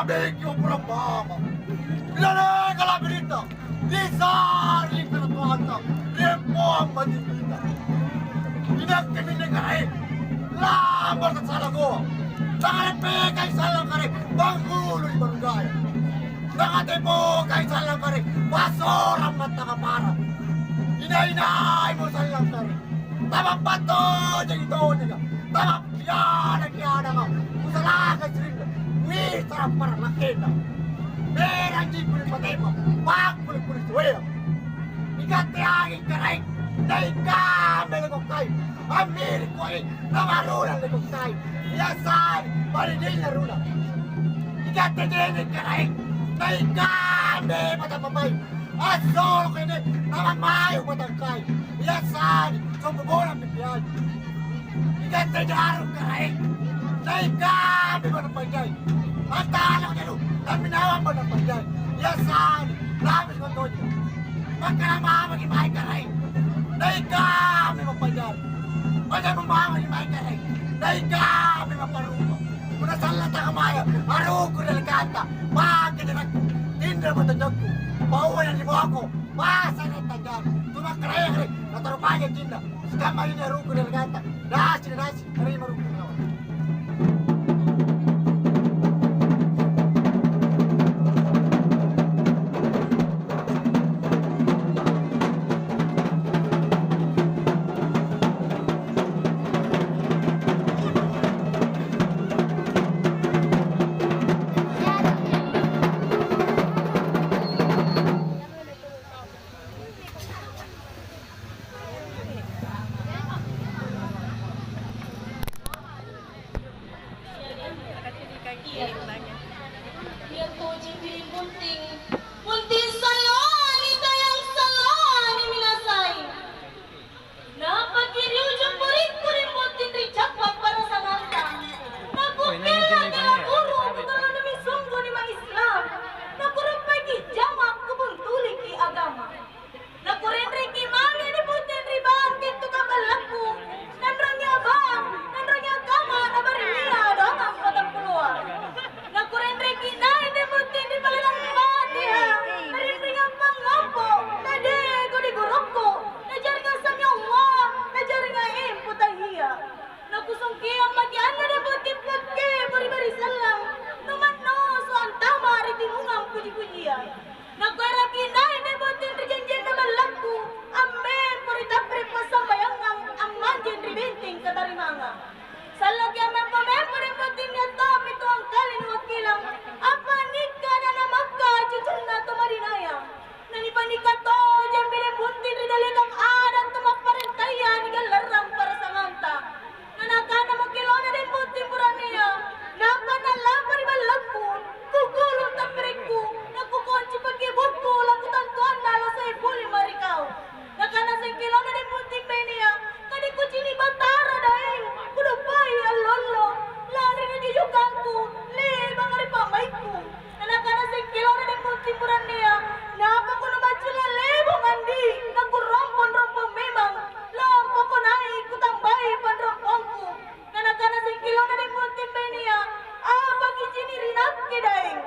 Ambil yung mama. Ilan ka lang berita. Disari ka na kata. Reform madibita. Inaktimin na ka rin. Lamar sa salago. Nakalipe kay salang ka rin. Pangulo yung barangay. Nakatipo kay salang ka rin. Basorang mata ka para. Inainay mo salang ka rin. Tamang bato dyan ito niya. Tamang kiyana ka. Usala ka sila. Wih, sarap para nakita. Merang di kulit mo. Pag kulit suwaya. Ikatiyagin ka rin. Dahil kami nagkukay. Amiri ko eh. Namarulang nagkukay. Yasan. Marinil na rula. Ikatiyagin ka rin. Dahil kami matamabay. Asolo kayo na. Namamayo matangkay. Yasan. Sumbubulang pipiyan. Ikatiyagin ka rin. Dahil kami matapagay. Ang talang nyo. Naminawan mo ng pagay. Yasan. Labis ko to nyo. Magkalama mag-imay ka rin. Dahil kami magpagay. Magkalama mag-imay ka rin. Dahil kami magparupa. Kung nasalata ka maya, arugo na lagkanta. Pagkita tindra mo tanyag ko. Pauwan ang limo ako. Masa na tanyag. Tumakraya ka rin. Naturupan yung tinda. Skama yun yung arugo na lagkanta. Nasi na nasi. Karin marugo na naman. Biar kau jadi bunting, bunting salon, ita yang salon ini minasai. Napa kiri ujung puring bunting ricakwa para samanta. Naku kela kela guru kalau demi sungguh di mang Islam. Naku rempagi jamak kebuntuli ki agama. Naku rendre ki mami di bunting ribang kintu kabalaku. Nandranya bang, nandranya kamar abari mia doang patang keluar. Naku rendre ki nai di bunting di balalang mati ha. Rendre gampang ngompo, tade ko di gurukku. Najar nga samya Allah, najar nga putahia. Naku sungki ang magiana di bunting putke bari-bari salang. Numanno so ang tama ritimungang puji-pujian. Naku eraki nai di bunting rijanjian na balaku. Amen, puritapri pasambayang ang manjin ribinting katarimanga. Salag yang memang penting niya tom itu ang kalin wakilang apa nikah na namaka cucung na tumarinaya nanipanika to jam bilang buntin di dalikang adat tumaparintaya ni galarang para sa manta nanakana makilona din buntin puraniya napa na lapar di balagku kugulong tapiriku nakukonci pagkibutku lakutan tuan nalo sa ibuli marikaw nakana sa kilona din buntin beniya kani kucini batara daing kudupai alolo lari na diyukanku le bangari pamaiku nanakana sa kilona din buntin puraniya napa ko naman sila lebong andi nagkurompon-rompon memang lampo ko nai kutambay panrompongku nanakana sa kilona din buntin beniya bagi jini rinat kidaing